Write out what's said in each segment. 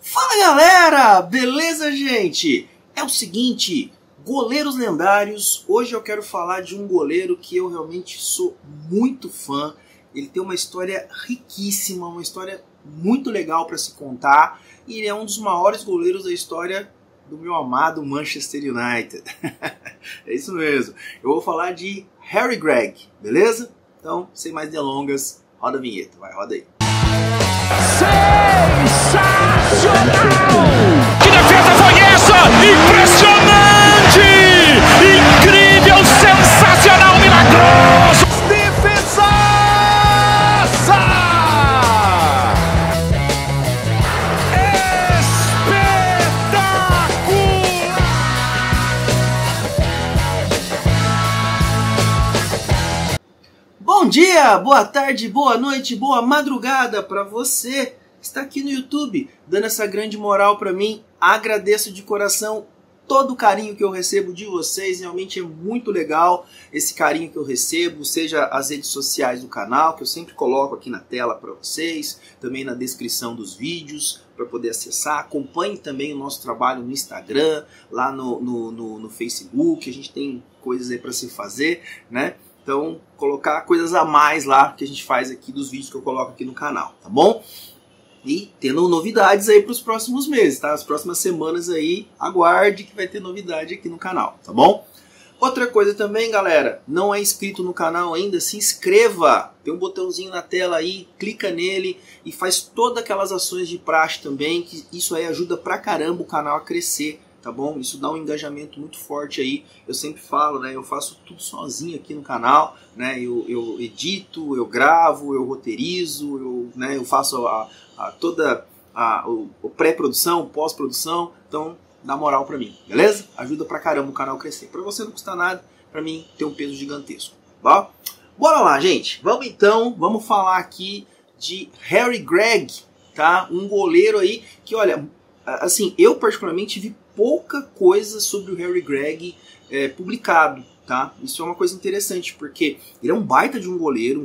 Fala galera, beleza gente? É o seguinte, goleiros lendários, hoje eu quero falar de um goleiro que eu realmente sou muito fã. Ele tem uma história riquíssima, uma história muito legal para se contar e ele é um dos maiores goleiros da história do meu amado Manchester United. É isso mesmo, eu vou falar de Harry Gregg, beleza? Então, sem mais delongas, roda a vinheta, vai, roda aí. Sensacional! Que defesa foi essa? Impressionante! Incrível, sensacional, milagroso! Defesaça! Bom dia, boa tarde, boa noite, boa madrugada para você que está aqui no YouTube, dando essa grande moral para mim. Agradeço de coração todo o carinho que eu recebo de vocês, realmente é muito legal esse carinho que eu recebo, seja as redes sociais do canal, que eu sempre coloco aqui na tela para vocês, também na descrição dos vídeos, para poder acessar. Acompanhe também o nosso trabalho no Instagram, lá no Facebook, a gente tem coisas aí para se fazer, né? Então, colocar coisas a mais lá que a gente faz aqui dos vídeos que eu coloco aqui no canal, tá bom? E tendo novidades aí para os próximos meses, tá? As próximas semanas aí, aguarde que vai ter novidade aqui no canal, tá bom? Outra coisa também, galera, não é inscrito no canal ainda, se inscreva! Tem um botãozinho na tela aí, clica nele e faz todas aquelas ações de praxe também, que isso aí ajuda pra caramba o canal a crescer, tá bom? Isso dá um engajamento muito forte aí. Eu sempre falo, né? Eu faço tudo sozinho aqui no canal, né? Eu edito, eu gravo, eu roteirizo, eu faço toda a pré-produção, pós-produção. Então, dá moral pra mim, beleza? Ajuda pra caramba o canal crescer. Pra você não custa nada, pra mim ter um peso gigantesco, tá? Bora lá, gente. Vamos falar aqui de Harry Gregg, tá? Um goleiro aí que, olha, assim, eu particularmente vi pouca coisa sobre o Harry Gregg publicado, tá? Isso é uma coisa interessante, porque ele é um baita de um goleiro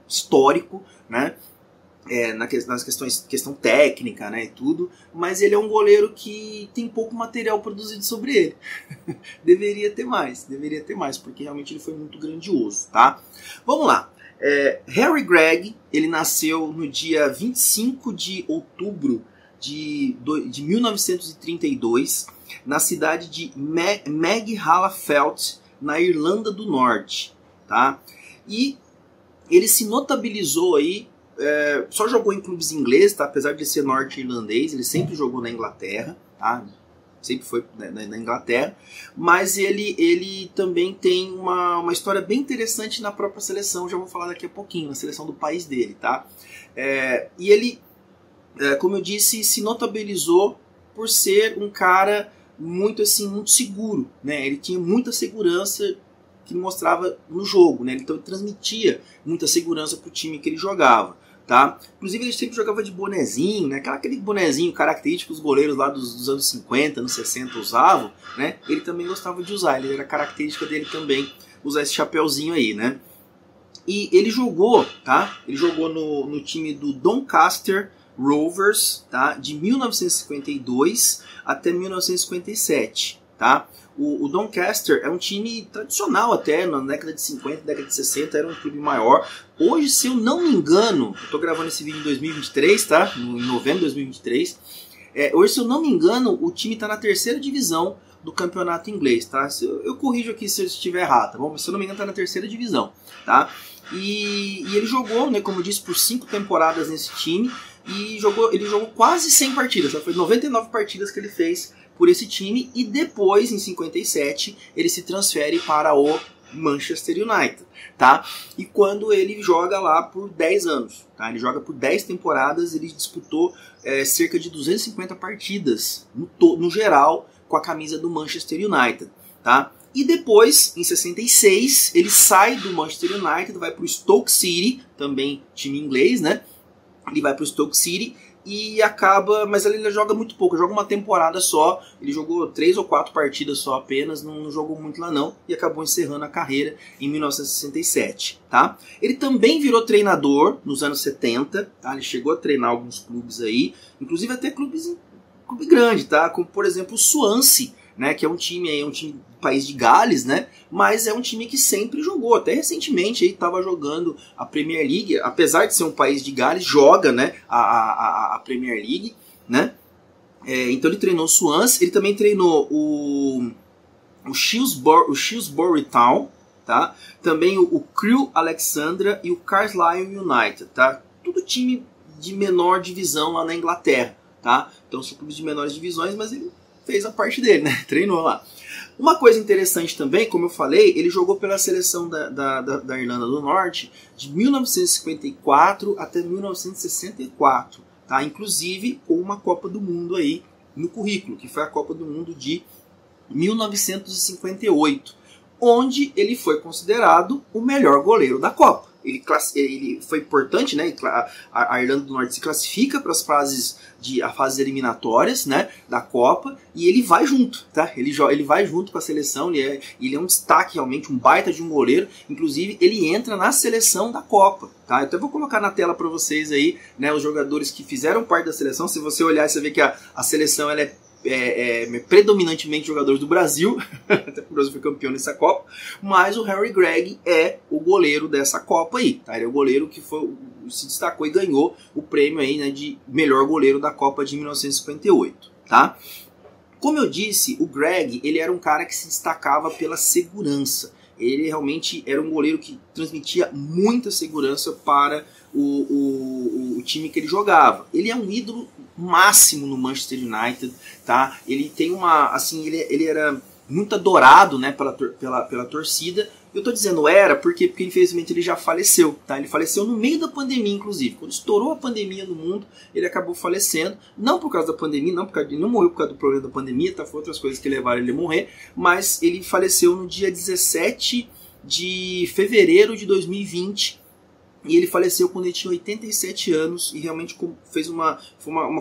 histórico, né? Nas questão técnica, né, e tudo, mas ele é um goleiro que tem pouco material produzido sobre ele. deveria ter mais, porque realmente ele foi muito grandioso, tá? Vamos lá. Harry Gregg, ele nasceu no dia 25 de outubro de 1932, na cidade de Maghalafelt, na Irlanda do Norte, tá? E ele se notabilizou aí, só jogou em clubes ingleses, tá? Apesar de ser norte-irlandês, ele sempre jogou na Inglaterra, tá? Sempre foi na Inglaterra, mas ele também tem uma história bem interessante na própria seleção, já vou falar daqui a pouquinho, na seleção do país dele, tá? E ele, como eu disse, se notabilizou por ser um cara muito seguro, né? Ele tinha muita segurança que mostrava no jogo, né? Então ele transmitia muita segurança para o time que ele jogava, tá? Inclusive ele sempre jogava de bonezinho, né? Aquele bonezinho característico que os goleiros lá dos anos 50, anos 60 usavam, né? Ele também gostava de usar, ele era característica dele também usar esse chapéuzinho aí, né? E ele jogou, tá? Ele jogou no time do Doncaster Rovers, tá? De 1952 até 1957, tá? O Doncaster é um time tradicional até, na década de 50, década de 60, era um clube maior. Hoje, se eu não me engano, eu tô gravando esse vídeo em 2023, tá? Em novembro de 2023. Hoje, se eu não me engano, o time tá na terceira divisão do campeonato inglês, tá? Eu corrijo aqui se eu estiver errado, tá bom? Mas se eu não me engano, tá na terceira divisão, tá? E ele jogou, né, como eu disse, por 5 temporadas nesse time. E ele jogou quase 100 partidas, tá? Foi 99 partidas que ele fez por esse time. E depois, em 57, ele se transfere para o Manchester United, tá? E quando ele joga lá por 10 anos, tá? Ele joga por 10 temporadas, ele disputou cerca de 250 partidas no geral com a camisa do Manchester United, tá? E depois, em 66, ele sai do Manchester United, vai para o Stoke City, também time inglês, né? Ele vai para o Stoke City e acaba, mas ele joga muito pouco, joga uma temporada só, ele jogou 3 ou 4 partidas só apenas, não jogou muito lá não, e acabou encerrando a carreira em 1967, tá? Ele também virou treinador nos anos 70, tá? Ele chegou a treinar alguns clubes aí, inclusive até clube grande, tá? Como por exemplo o Swansea, né? Que é um time do país de Gales, né? Mas é um time que sempre jogou, até recentemente estava jogando a Premier League, apesar de ser um país de Gales, joga, né, a Premier League, né? Então ele treinou o Swansea, ele também treinou o Shrewsbury Town, tá? Também o Crewe Alexandra e o Carlisle United, tá? Tudo time de menor divisão lá na Inglaterra, tá? Então são clubes de menores divisões, mas ele fez a parte dele, né? Treinou lá. Uma coisa interessante também, como eu falei, ele jogou pela seleção da Irlanda do Norte de 1954 até 1964, tá? Inclusive com uma Copa do Mundo aí no currículo, que foi a Copa do Mundo de 1958, onde ele foi considerado o melhor goleiro da Copa. Ele foi importante, né? A Irlanda do Norte se classifica para as fases eliminatórias, né, da Copa, e ele vai junto, tá? Ele vai junto com a seleção, ele é um destaque realmente, um baita de um goleiro. Inclusive ele entra na seleção da Copa, tá? Eu até vou colocar na tela para vocês aí, né, os jogadores que fizeram parte da seleção. Se você olhar, você vê que a seleção ela é predominantemente jogadores do Brasil, até porque o Brasil foi campeão nessa Copa, mas o Harry Gregg é o goleiro dessa Copa aí, tá? Ele é o goleiro que se destacou e ganhou o prêmio aí, né, de melhor goleiro da Copa de 1958, tá? Como eu disse, o Gregg, ele era um cara que se destacava pela segurança. Ele realmente era um goleiro que transmitia muita segurança para o time que ele jogava. Ele é um ídolo máximo no Manchester United, tá? Ele tem ele era muito adorado, né, pela torcida. Eu tô dizendo porque infelizmente ele já faleceu, tá? Ele faleceu no meio da pandemia, inclusive. Quando estourou a pandemia no mundo, ele acabou falecendo. Não por causa da pandemia, ele não morreu por causa do problema da pandemia, tá? Foi outras coisas que levaram ele a morrer. Mas ele faleceu no dia 17 de fevereiro de 2020. E ele faleceu quando ele tinha 87 anos e realmente fez uma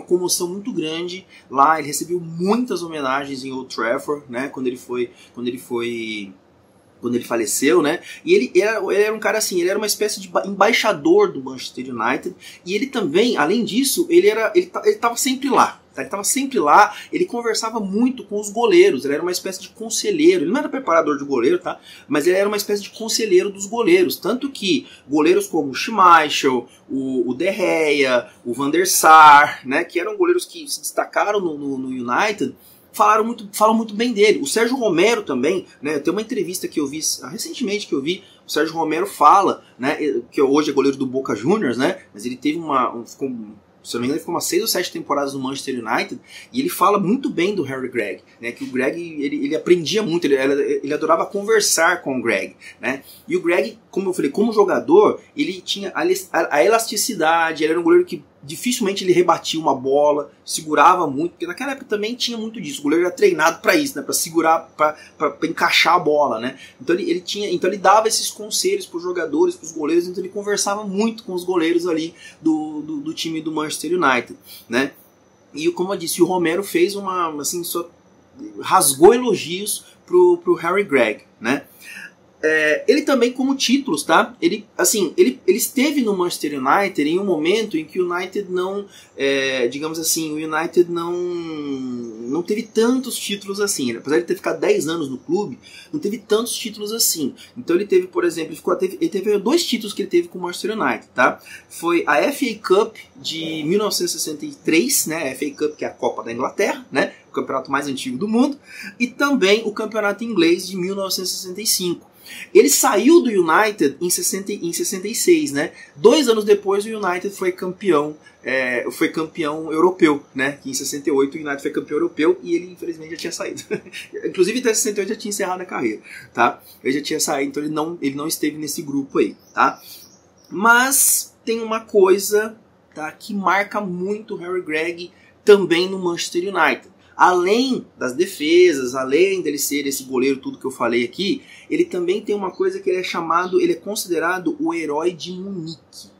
comoção muito grande lá. Ele recebeu muitas homenagens em Old Trafford, né? Quando ele faleceu, né? E ele era um cara assim, ele era uma espécie de embaixador do Manchester United. E ele também, além disso, ele estava sempre lá. Tá? Ele estava sempre lá, ele conversava muito com os goleiros, ele era uma espécie de conselheiro. Ele não era preparador de goleiro, tá? Mas ele era uma espécie de conselheiro dos goleiros. Tanto que goleiros como o Schmeichel, o De Gea, o Van der Sar, né? Que eram goleiros que se destacaram no United, falam muito bem dele. O Sérgio Romero também, né? Tem uma entrevista que eu vi recentemente, o Sérgio Romero fala, né? Que hoje é goleiro do Boca Juniors, né? Mas ele teve se não me engano, ele ficou umas 6 ou 7 temporadas no Manchester United, e ele fala muito bem do Harry Gregg, né? Que o Gregg, ele aprendia muito, ele adorava conversar com o Gregg, né? E o Gregg, como eu falei, como jogador, ele tinha a elasticidade, ele era um goleiro que dificilmente ele rebatia uma bola, segurava muito, porque naquela época também tinha muito disso, o goleiro era treinado para isso, né? Para segurar, para encaixar a bola, né? Então ele dava esses conselhos para os jogadores, para os goleiros, então ele conversava muito com os goleiros ali do time do Manchester United, né? E como eu disse, o Romero fez rasgou elogios pro Harry Gregg, né? Ele também, como títulos, tá? Ele esteve no Manchester United em um momento em que o United não, o United não teve tantos títulos assim. Apesar de ter ficado 10 anos no clube, não teve tantos títulos assim. Então ele teve, por exemplo, ele teve 2 títulos que ele teve com o Manchester United, tá? Foi a FA Cup de 1963, né? A FA Cup, que é a Copa da Inglaterra, né? O campeonato mais antigo do mundo, e também o campeonato inglês de 1965. Ele saiu do United em 66, né? 2 anos depois o United foi campeão europeu, né? Que em 68 o United foi campeão europeu e ele infelizmente já tinha saído. Inclusive até 68 já tinha encerrado a carreira, tá? Ele já tinha saído, então ele não esteve nesse grupo aí, tá? Mas tem uma coisa, tá, que marca muito o Harry Gregg também no Manchester United. Além das defesas, além dele ser esse goleiro, tudo que eu falei aqui, ele também tem uma coisa que ele é considerado o herói de Munique,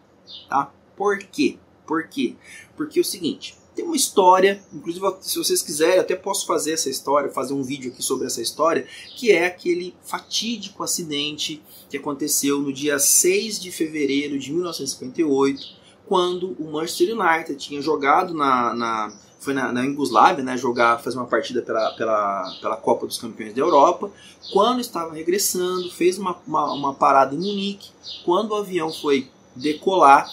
tá? Por quê? Por quê? Porque é o seguinte, tem uma história, inclusive se vocês quiserem, eu até posso fazer essa história, fazer um vídeo aqui sobre essa história, que é aquele fatídico acidente que aconteceu no dia 6 de fevereiro de 1958, quando o Manchester United tinha jogado foi na Iugoslávia, né, fazer uma partida pela Copa dos Campeões da Europa. Quando estava regressando, fez uma parada em Munique. Quando o avião foi decolar,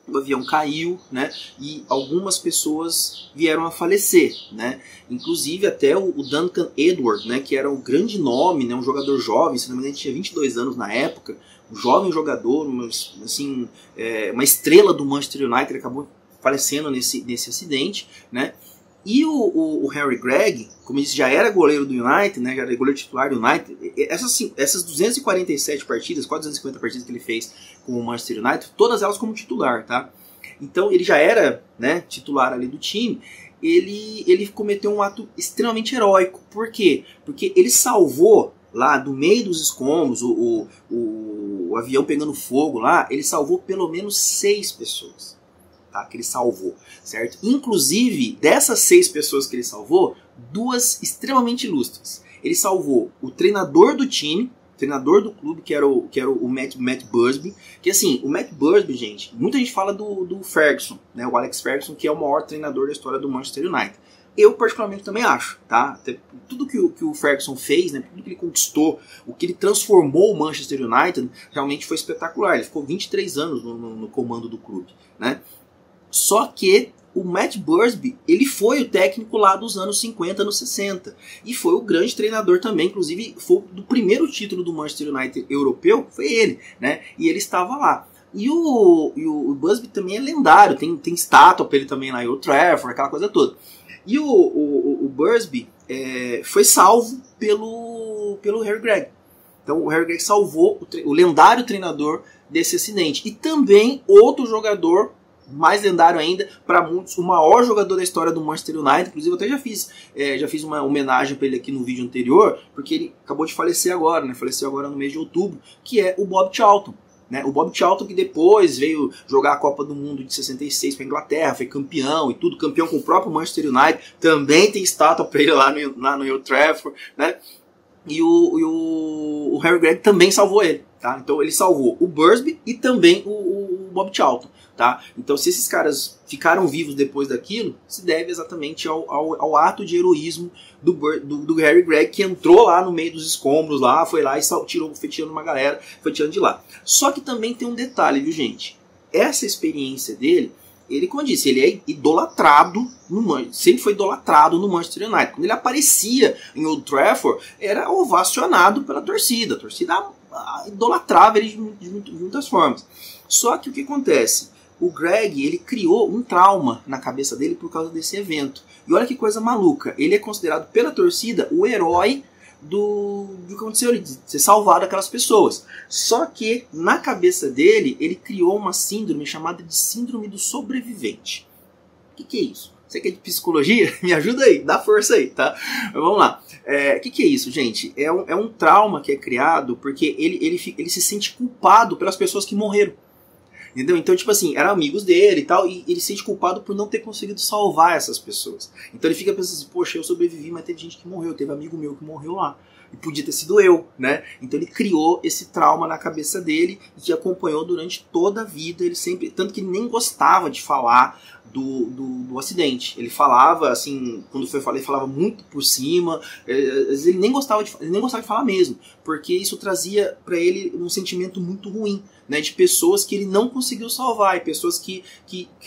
o avião caiu, né, e algumas pessoas vieram a falecer, né, inclusive até o Duncan Edwards, né, que era um grande nome, né, um jogador jovem, se não me engano tinha 22 anos na época, um jovem jogador, assim, uma estrela do Manchester United, acabou falecendo nesse acidente, né? E o Harry Gregg, como eu disse, já era goleiro do United, né? Já era goleiro titular do United. Essas 247 partidas, quase 250 partidas que ele fez com o Manchester United, todas elas como titular, tá? Então ele já era, né, titular ali do time. Ele cometeu um ato extremamente heróico. Por quê? Porque ele salvou lá do meio dos escombros, o avião pegando fogo lá, ele salvou pelo menos 6 pessoas. Tá, que ele salvou, certo? Inclusive, dessas 6 pessoas que ele salvou, 2 extremamente ilustres. Ele salvou o treinador do time, treinador do clube, que era o Matt Busby, que assim, o Matt Busby, gente, muita gente fala do Ferguson, né, o Alex Ferguson, que é o maior treinador da história do Manchester United. Eu, particularmente, também acho, tá? Tudo que o Ferguson fez, né, tudo que ele conquistou, o que ele transformou o Manchester United, realmente foi espetacular. Ele ficou 23 anos no comando do clube, né? Só que o Matt Busby, ele foi o técnico lá dos anos 50, anos 60. E foi o grande treinador também, inclusive foi do primeiro título do Manchester United europeu, foi ele, né? E ele estava lá. E o Busby também é lendário, tem estátua pra ele também lá em Old Trafford, aquela coisa toda. E o Busby foi salvo pelo Harry Gregg. Então o Harry Gregg salvou o lendário treinador desse acidente. E também outro jogador mais lendário ainda, para muitos, o maior jogador da história do Manchester United. Inclusive eu até já fiz uma homenagem para ele aqui no vídeo anterior, porque ele acabou de falecer agora, né? Faleceu agora no mês de outubro, que é o Bob Charlton. Né? O Bob Charlton, que depois veio jogar a Copa do Mundo de 66 para a Inglaterra, foi campeão e tudo, campeão com o próprio Manchester United, também tem estátua para ele lá no Old Trafford, né? E o Harry Gregg também salvou ele, tá? Então ele salvou o Busby e também o Bob Charlton, tá? Então se esses caras ficaram vivos depois daquilo, se deve exatamente ao ato de heroísmo do Harry Gregg, que entrou lá no meio dos escombros, lá, foi lá e foi tirando uma galera, foi tirando de lá. Só que também tem um detalhe, viu, gente? Essa experiência dele, ele, como eu disse, ele é idolatrado sempre foi idolatrado no Manchester United. Quando ele aparecia em Old Trafford, era ovacionado pela torcida. A torcida idolatrava ele de muitas formas. Só que o que acontece? O Gregg, ele criou um trauma na cabeça dele por causa desse evento. E olha que coisa maluca. Ele é considerado pela torcida o herói do que aconteceu ali, de ser salvado aquelas pessoas. Só que na cabeça dele, ele criou uma síndrome chamada de síndrome do sobrevivente. O que é isso? Você que é de psicologia? Me ajuda aí, dá força aí, tá? Mas vamos lá. O que é isso, gente? É um trauma que é criado porque ele se sente culpado pelas pessoas que morreram. Entendeu? Então, tipo assim, eram amigos dele e tal, e ele se sente culpado por não ter conseguido salvar essas pessoas. Então ele fica pensando assim, poxa, eu sobrevivi, mas teve gente que morreu, teve amigo meu que morreu lá. E podia ter sido eu, né? Então ele criou esse trauma na cabeça dele e que acompanhou durante toda a vida. Ele sempre, tanto que ele nem gostava de falar do acidente. Ele falava, assim, quando foi falar, ele falava muito por cima. Ele nem gostava de falar mesmo, porque isso trazia para ele um sentimento muito ruim, né, de pessoas que ele não conseguiu salvar e pessoas que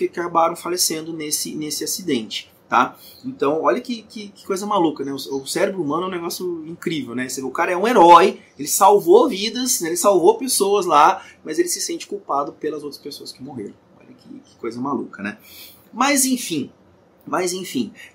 acabaram falecendo nesse acidente. Tá? Então, olha que coisa maluca, né? O cérebro humano é um negócio incrível, né? O cara é um herói, ele salvou vidas, né? Ele salvou pessoas lá, mas ele se sente culpado pelas outras pessoas que morreram. Olha que coisa maluca, né? Mas enfim,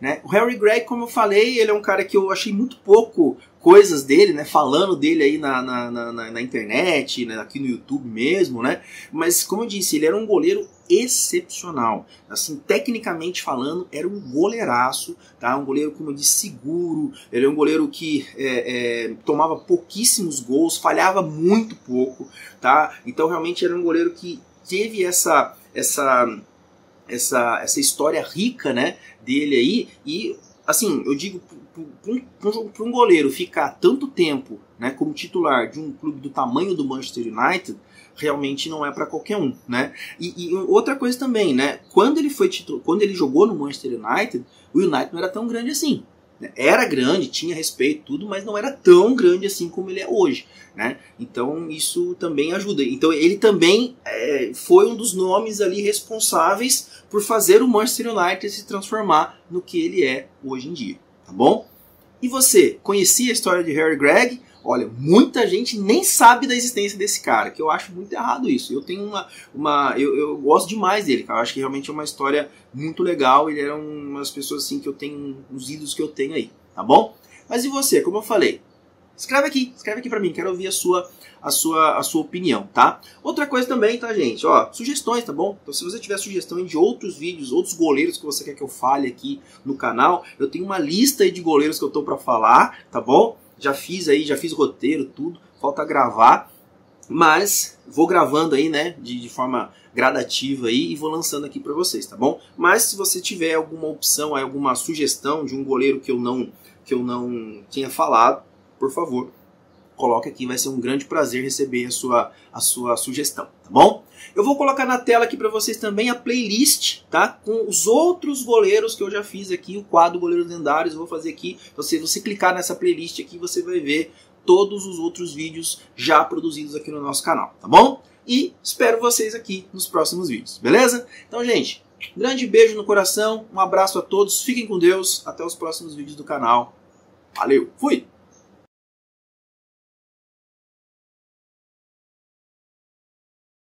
né? O Harry Gregg, como eu falei, ele é um cara que eu achei muito pouco coisas dele, né? Falando dele aí na internet, né? Aqui no YouTube mesmo, né? Mas, como eu disse, ele era um goleiro excepcional. Assim, tecnicamente falando, era um goleiraço, tá? Um goleiro, como eu disse, seguro. Ele é um goleiro que tomava pouquíssimos gols, falhava muito pouco, tá? Então, realmente, era um goleiro que teve essa essa história rica, né, dele aí. E assim, eu digo, para um goleiro ficar tanto tempo, né, como titular de um clube do tamanho do Manchester United, realmente não é para qualquer um, né? E outra coisa também, né, quando ele jogou no Manchester United, o United não era tão grande assim. Era grande, tinha respeito, tudo, mas não era tão grande assim como ele é hoje, né? Então isso também ajuda. Então ele também foi um dos nomes ali responsáveis por fazer o Manchester United se transformar no que ele é hoje em dia, tá bom? E você, conhecia a história de Harry Gregg? Olha, muita gente nem sabe da existência desse cara, que eu acho muito errado isso. Eu tenho eu gosto demais dele, cara. Eu acho que realmente é uma história muito legal. Ele era uma das pessoas assim que eu tenho, uns ídolos que eu tenho aí, tá bom? Mas e você, como eu falei? Escreve aqui pra mim, quero ouvir a sua opinião, tá? Outra coisa também, tá, gente? Ó, sugestões, tá bom? Então se você tiver sugestão de outros vídeos, outros goleiros que você quer que eu fale aqui no canal, eu tenho uma lista aí de goleiros que eu tô pra falar, tá bom? Já fiz roteiro, tudo, falta gravar, mas vou gravando aí, né, de forma gradativa aí e vou lançando aqui pra vocês, tá bom? Mas se você tiver alguma opção, alguma sugestão de um goleiro que eu não tinha falado, por favor, coloque aqui, vai ser um grande prazer receber a sua sugestão, tá bom? Eu vou colocar na tela aqui para vocês também a playlist, tá? Com os outros goleiros que eu já fiz aqui, o quadro Goleiros Lendários, eu vou fazer aqui, você clicar nessa playlist aqui, você vai ver todos os outros vídeos já produzidos aqui no nosso canal, tá bom? E espero vocês aqui nos próximos vídeos, beleza? Então, gente, grande beijo no coração, um abraço a todos, fiquem com Deus, até os próximos vídeos do canal. Valeu, fui!